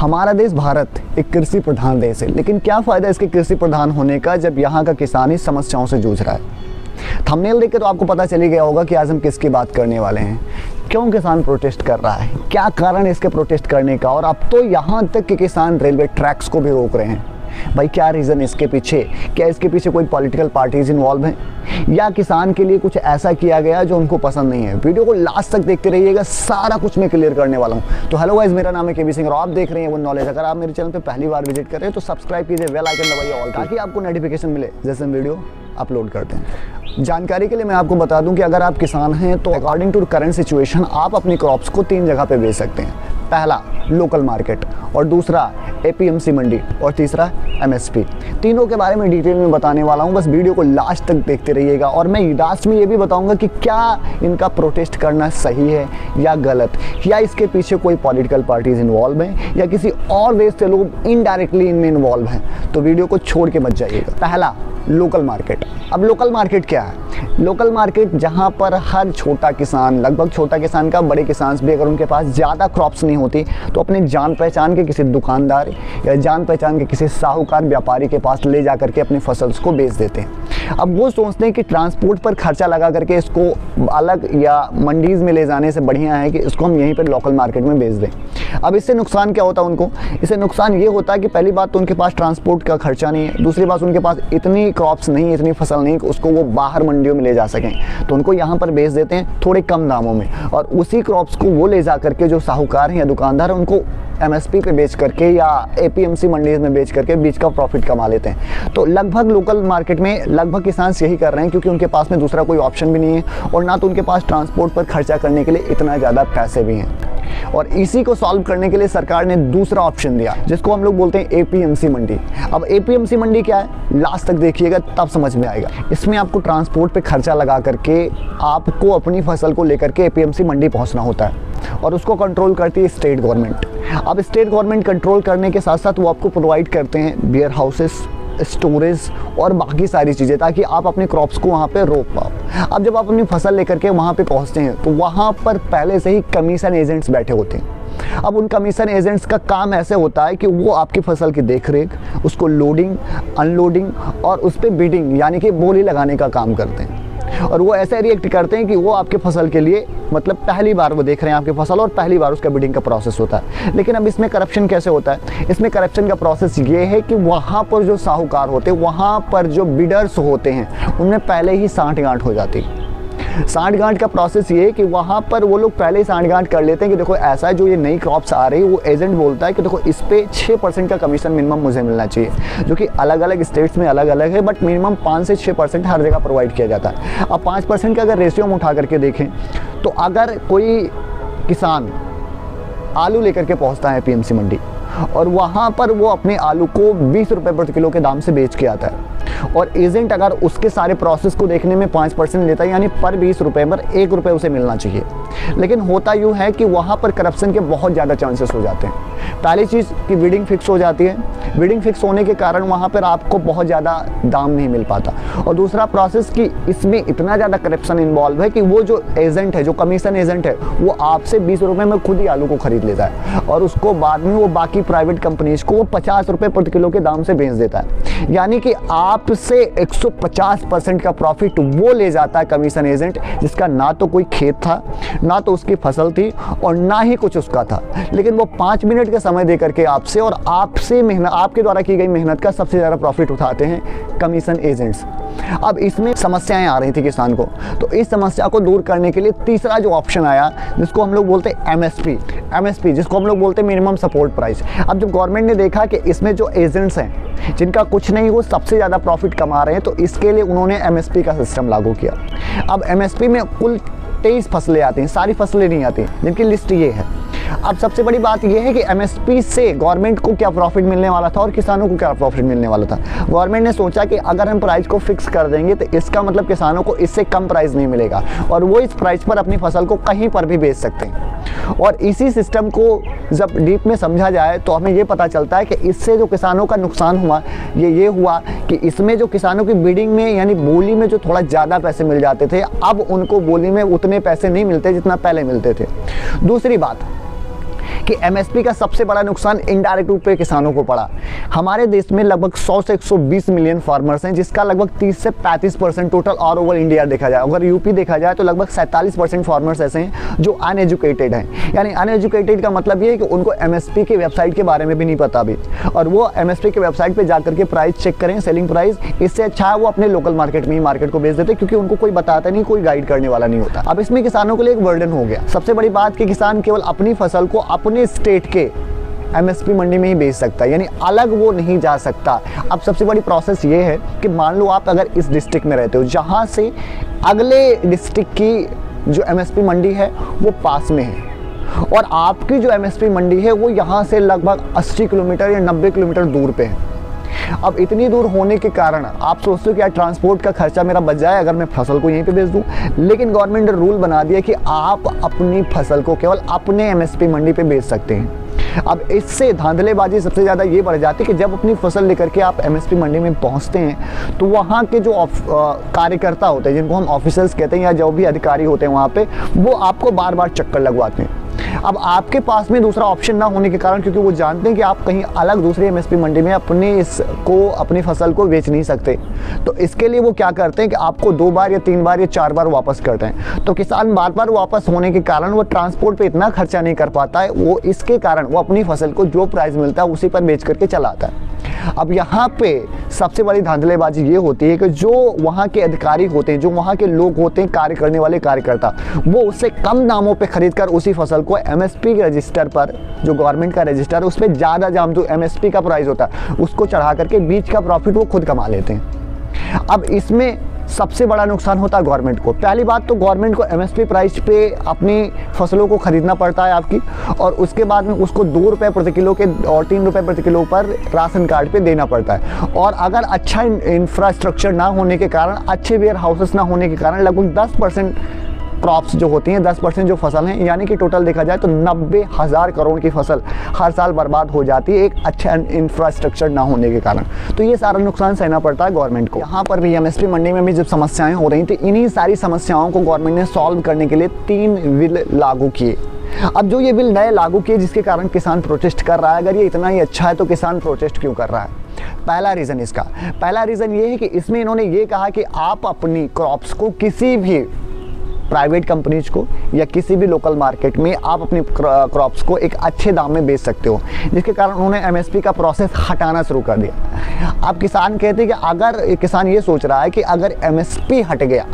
हमारा देश भारत एक कृषि प्रधान देश है, लेकिन क्या फ़ायदा इसके कृषि प्रधान होने का जब यहाँ का किसान ही समस्याओं से जूझ रहा है। थंबनेल देख के तो आपको पता चली गया होगा कि आज हम किसकी बात करने वाले हैं। क्यों किसान प्रोटेस्ट कर रहा है, क्या कारण है इसके प्रोटेस्ट करने का, और अब तो यहाँ तक कि किसान रेलवे ट्रैक्स को भी रोक रहे हैं। भाई क्या रीज़न इसके पीछे? क्या इसके पीछे कोई पॉलिटिकल पार्टीज इन्वॉल्व हैं या किसान के लिए कुछ ऐसा किया गया जो उनको पसंद नहीं है? वीडियो को लास्ट तक देखते रहिएगा, सारा कुछ मैं क्लियर करने वाला हूं। तो हेलो गाइस, मेरा नाम है केबी सिंह और आप देख रहे हैं वो नॉलेज। अगर आप मेरे चैनल पे पहली बार विजिट कर रहे हैं तो सब्सक्राइब कीजिए, बेल आइकन दबाइए ऑल, ताकि आपको नोटिफिकेशन मिले जैसे हम वीडियो अपलोड करते हैं। जानकारी के लिए मैं आपको बता दूं कि अगर आप किसान हैं तो अकॉर्डिंग टू करंट सिचुएशन आप अपनी क्रॉप्स को 3 जगह पे बेच सकते हैं। पहला लोकल मार्केट, और दूसरा एपीएमसी मंडी, और तीसरा एमएसपी। तीनों के बारे में डिटेल में बताने वाला हूं, बस वीडियो को लास्ट तक देखते रहिएगा। और मैं लास्ट में ये भी बताऊंगा कि क्या इनका प्रोटेस्ट करना सही है या गलत, या इसके पीछे कोई पॉलिटिकल पार्टीज इन्वॉल्व हैं या किसी और देश से लोग इनडायरेक्टली इनमें इन्वॉल्व हैं। तो वीडियो को छोड़ के मत जाइएगा। पहला लोकल मार्केट। अब लोकल मार्केट क्या है? लोकल मार्केट जहां पर हर छोटा किसान, लगभग छोटा किसान का बड़े किसान भी अगर उनके पास ज़्यादा क्रॉप्स नहीं होती तो अपने जान पहचान के किसी दुकानदार या जान पहचान के किसी साहूकार व्यापारी के पास ले जा करके अपनी फसल को बेच देते हैं। अब वो सोचते हैं कि ट्रांसपोर्ट पर खर्चा लगा करके इसको अलग या मंडीज में ले जाने से बढ़िया है कि इसको हम यहीं पर लोकल मार्केट में बेच दें। अब इससे नुकसान क्या होता है उनको? इससे नुकसान ये होता है कि पहली बात तो उनके पास ट्रांसपोर्ट का खर्चा नहीं है, दूसरी बात उनके पास इतनी क्रॉप्स नहीं, इतनी फसल नहीं कि उसको वो बाहर मंडियों में ले जा सकें, तो उनको यहाँ पर बेच देते हैं थोड़े कम दामों में, और उसी क्रॉप्स को वो ले जा करके जो साहूकार हैं या दुकानदार हैं उनको एमएसपी पे बेच करके या एपीएमसी मंडीज में बेच करके बीच का प्रॉफिट कमा लेते हैं। तो लगभग लोकल मार्केट में लगभग किसान यही कर रहे हैं, क्योंकि उनके पास में दूसरा कोई ऑप्शन भी नहीं है और ना तो उनके पास ट्रांसपोर्ट पर खर्चा करने के लिए इतना ज़्यादा पैसे भी हैं। और इसी को सॉल्व करने के लिए सरकार ने दूसरा ऑप्शन दिया, जिसको हम लोग बोलते हैं एपीएमसी मंडी। अब एपीएमसी मंडी क्या है, लास्ट तक देखिएगा तब समझ में आएगा। इसमें आपको ट्रांसपोर्ट पे खर्चा लगा करके आपको अपनी फसल को लेकर के एपीएमसी मंडी पहुंचना होता है, और उसको कंट्रोल करती है स्टेट गवर्नमेंट। अब स्टेट गवर्नमेंट कंट्रोल करने के साथ साथ वो आपको प्रोवाइड करते हैं वेयर हाउसेस, स्टोरेज और बाकी सारी चीज़ें, ताकि आप अपने क्रॉप्स को वहाँ पे रोक पाओ। अब जब आप अपनी फसल लेकर के वहाँ पे पहुँचते हैं तो वहाँ पर पहले से ही कमीशन एजेंट्स बैठे होते हैं। अब उन कमीशन एजेंट्स का काम ऐसे होता है कि वो आपकी फसल की देखरेख, उसको लोडिंग, अनलोडिंग और उस पर बिडिंग यानी कि बोली लगाने का काम करते हैं। और वो ऐसे रिएक्ट करते हैं कि वो आपके फसल के लिए, मतलब पहली बार वो देख रहे हैं आपकी फसल और पहली बार उसका बिडिंग का प्रोसेस होता है। लेकिन अब इसमें करप्शन कैसे होता है? इसमें करप्शन का प्रोसेस ये है कि वहाँ पर जो साहूकार होते हैं, वहाँ पर जो बिडर्स होते हैं, उनमें पहले ही साँठ-गाँठ हो जाती है। साँठ-गाँठ का प्रोसेस ये है कि वहाँ पर वो लोग पहले ही साँठ-गाँठ कर लेते हैं कि देखो ऐसा है, जो ये नई क्रॉप्स आ रही है, वो एजेंट बोलता है कि देखो इस पे 6% का कमीशन मिनिमम मुझे मिलना चाहिए, जो कि अलग अलग स्टेट्स में अलग अलग है, बट मिनिमम 5 से 6% हर जगह प्रोवाइड किया जाता है। अब 5% का अगर रेशियो हम उठा करके देखें तो अगर कोई किसान आलू लेकर के पहुँचता है एपीएमसी मंडी और वहाँ पर वो अपने आलू को 20 रुपये प्रति किलो के दाम से बेच के आता है, और एजेंट अगर उसके सारे प्रोसेस को देखने में 5% लेता है, यानी पर 20 रुपये पर 1 रुपये उसे मिलना चाहिए। लेकिन होता यूँ है कि वहाँ पर करप्शन के बहुत ज़्यादा चांसेस हो जाते हैं। पहली चीज़ कि बिडिंग फिक्स हो जाती है, बिडिंग फिक्स होने के कारण वहाँ पर आपको बहुत ज़्यादा दाम नहीं मिल पाता। और दूसरा प्रोसेस कि इसमें इतना ज़्यादा करप्शन इन्वॉल्व है कि वो जो एजेंट है, जो कमीशन एजेंट है, वो आपसे 20 रुपये में खुद ही आलू को खरीद लेता है, और उसको बाद में वो बाकी प्राइवेट कंपनीज को वो 50 रुपये प्रति किलो के दाम से बेच देता है। यानी कि आपसे 150% का प्रॉफिट वो ले जाता है कमीशन एजेंट, जिसका ना तो कोई खेत था, ना तो उसकी फसल थी, और ना ही कुछ उसका था। लेकिन वो 5 मिनट का समय दे करके आपसे और आपसे मेहनत, आपके द्वारा की गई मेहनत का सबसे ज़्यादा प्रॉफिट उठाते हैं कमीशन एजेंट्स। अब इसमें समस्याएं आ रही थी किसान को, तो इस समस्या को दूर करने के लिए तीसरा जो ऑप्शन आया, जिसको हम लोग बोलते हैं एमएसपी, जिसको हम लोग बोलते हैं मिनिमम सपोर्ट प्राइस। अब जब गवर्नमेंट ने देखा कि इसमें जो एजेंट्स हैं जिनका कुछ नहीं वो सबसे ज़्यादा प्रॉफिट कमा रहे हैं, तो इसके लिए उन्होंने एमएसपी का सिस्टम लागू किया। अब एमएसपी में कुल 23 फसलें आती हैं, सारी फसलें नहीं आती, जिनकी लिस्ट ये है। अब सबसे बड़ी बात यह है कि एमएसपी से गवर्नमेंट को क्या प्रॉफिट मिलने वाला था और किसानों को क्या प्रॉफिट मिलने वाला था। गवर्नमेंट ने सोचा कि अगर हम प्राइस को फिक्स कर देंगे तो इसका मतलब किसानों को इससे कम प्राइस नहीं मिलेगा, और वो इस प्राइस पर अपनी फसल को कहीं पर भी बेच सकते हैं। और इसी सिस्टम को जब डीप में समझा जाए तो हमें ये पता चलता है कि इससे जो किसानों का नुकसान हुआ ये हुआ कि इसमें जो किसानों की बिडिंग में यानी बोली में जो थोड़ा ज़्यादा पैसे मिल जाते थे, अब उनको बोली में उतने पैसे नहीं मिलते जितना पहले मिलते थे। दूसरी बात कि एमएसपी का सबसे बड़ा नुकसान इनडायरेक्ट रूप पे किसानों को पड़ा। हमारे देश में लगभग 100 से 120 मिलियन फार्मर्स हैं, जिसका लगभग 30 से 35% टोटल ऑल ओवर इंडिया देखा जाए। अगर यूपी देखा जाए तो लगभग 47% फार्मर्स ऐसे हैं जो अनएजुकेटेड हैं। यानी अनएजुकेटेड का मतलब ये है कि उनको एमएसपी की वेबसाइट के बारे में भी नहीं पता अभी, और वो एमएसपी के वेबसाइट पे जाकर के प्राइस चेक करें, सेलिंग प्राइस, इससे अच्छा है वो अपने लोकल मार्केट में ही मार्केट को बेच देते, क्योंकि उनको कोई बताता नहीं, कोई गाइड करने वाला नहीं होता। अब इसमें किसानों के लिए एक बर्डन हो गया। सबसे बड़ी बात कि किसान केवल अपनी फसल को अपने स्टेट के एमएसपी मंडी में ही बेच सकता है, यानी अलग वो नहीं जा सकता। अब सबसे बड़ी प्रोसेस ये है कि मान लो आप अगर इस डिस्ट्रिक्ट में रहते हो, जहाँ से अगले डिस्ट्रिक्ट की जो एमएसपी मंडी है वो पास में है, और आपकी जो एमएसपी मंडी है वो यहाँ से लगभग 80 किलोमीटर या 90 किलोमीटर दूर पे है। अब इतनी दूर होने के कारण आप सोचते हो कि यार ट्रांसपोर्ट का खर्चा मेरा बच जाए अगर मैं फसल को यहीं पे बेच दूं, लेकिन गवर्नमेंट ने रूल बना दिया कि आप अपनी फसल को केवल अपने एमएसपी मंडी पे बेच सकते हैं। अब इससे धांधलेबाजी सबसे ज़्यादा ये बढ़ जाती है कि जब अपनी फसल लेकर के आप एमएसपी मंडी में पहुंचते हैं तो वहाँ के जो कार्यकर्ता होते हैं, जिनको हम ऑफिसर्स कहते हैं, या जो भी अधिकारी होते हैं वहाँ पे, वो आपको बार बार चक्कर लगवाते हैं। अब आपके पास में दूसरा ऑप्शन ना होने के कारण, क्योंकि वो जानते हैं कि आप कहीं अलग दूसरी एमएसपी मंडी में अपनी फसल को बेच नहीं सकते, तो इसके लिए वो क्या करते हैं कि आपको 2 बार या 3 बार या 4 बार वापस करते हैं। तो किसान बार बार वापस होने के कारण वो ट्रांसपोर्ट पे इतना खर्चा नहीं कर पाता है, वो इसके कारण वो अपनी फसल को जो प्राइस मिलता है उसी पर बेच करके चलाता है। अब यहाँ पे सबसे बड़ी धांधलेबाजी ये होती है कि जो वहाँ के अधिकारी होते हैं, जो वहाँ के लोग होते हैं, कार्य करने वाले कार्यकर्ता, वो उससे कम दामों पे खरीद कर उसी फसल को एमएसपी के रजिस्टर पर, जो गवर्नमेंट का रजिस्टर है, उस पर ज़्यादा दाम जो एमएसपी का प्राइस होता है उसको चढ़ा करके बीच का प्रॉफिट वो खुद कमा लेते हैं। अब इसमें सबसे बड़ा नुकसान होता है गवर्नमेंट को। पहली बात तो गवर्नमेंट को एमएसपी प्राइस पे अपनी फसलों को खरीदना पड़ता है आपकी, और उसके बाद में उसको 2 रुपये प्रति किलो के और 3 रुपये प्रति किलो पर राशन कार्ड पे देना पड़ता है। और अगर अच्छा इंफ्रास्ट्रक्चर ना होने के कारण, अच्छे वेयर हाउसेस ना होने के कारण लगभग 10% क्रॉप्स जो होती हैं, 10% जो फसल हैं, यानी कि टोटल देखा जाए तो 90,000 करोड़ की फसल हर साल बर्बाद हो जाती है एक अच्छा इंफ्रास्ट्रक्चर ना होने के कारण। तो ये सारा नुकसान सहना पड़ता है गवर्नमेंट को। यहाँ पर भी एमएसपी मंडी में भी जब समस्याएं हो रही थी, इन्हीं सारी समस्याओं को गवर्नमेंट ने सॉल्व करने के लिए 3 बिल लागू किए। अब जो ये बिल नए लागू किए जिसके कारण किसान प्रोटेस्ट कर रहा है, अगर ये इतना ही अच्छा है तो किसान प्रोटेस्ट क्यों कर रहा है? पहला रीज़न ये है कि इसमें इन्होंने ये कहा कि आप अपनी क्रॉप्स को किसी भी प्राइवेट कंपनीज को या किसी भी लोकल मार्केट में आप अपनी क्रॉप्स को एक अच्छे दाम में बेच सकते हो, जिसके कारण उन्होंने एमएसपी का प्रोसेस हटाना शुरू कर दिया। अब किसान कहते हैं कि अगर किसान ये सोच रहा है कि अगर एमएसपी हट गया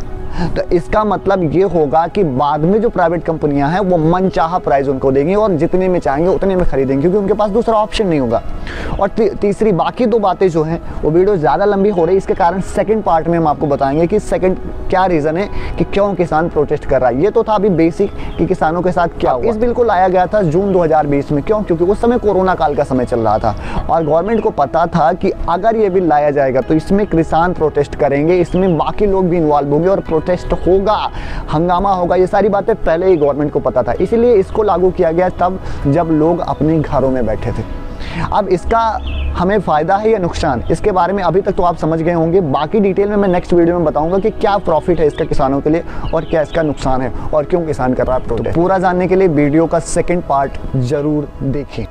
तो इसका मतलब ये होगा कि बाद में जो प्राइवेट कंपनियां हैं वो मनचाहा प्राइस उनको देंगी और जितने में चाहेंगे उतने में खरीदेंगे, क्योंकि उनके पास दूसरा ऑप्शन नहीं होगा। और तीसरी बाकी 2 बातें जो हैं वो वीडियो ज़्यादा लंबी हो रही है, इसके कारण सेकंड पार्ट में हम आपको बताएंगे कि सेकंड क्या रीज़न है कि क्यों किसान प्रोटेस्ट कर रहा है। ये तो था अभी बेसिक कि किसानों के साथ क्या हुआ। इस बिल को लाया गया था जून 2020 में। क्यों? क्योंकि उस समय कोरोना काल का समय चल रहा था और गवर्नमेंट को पता था कि अगर ये बिल लाया जाएगा तो इसमें किसान प्रोटेस्ट करेंगे, इसमें बाकी लोग भी इन्वॉल्व होंगे और प्रोटेस्ट होगा, हंगामा होगा। ये सारी बातें पहले ही गवर्नमेंट को पता था, इसलिए इसको लागू किया गया तब जब लोग अपने घरों में बैठे थे। अब इसका हमें फ़ायदा है या नुकसान, इसके बारे में अभी तक तो आप समझ गए होंगे। बाकी डिटेल में मैं नेक्स्ट वीडियो में बताऊंगा कि क्या प्रॉफिट है इसका किसानों के लिए और क्या इसका नुकसान है और क्यों किसान कर रहा है प्रोटेस्ट। पूरा जानने के लिए वीडियो का सेकंड पार्ट जरूर देखें।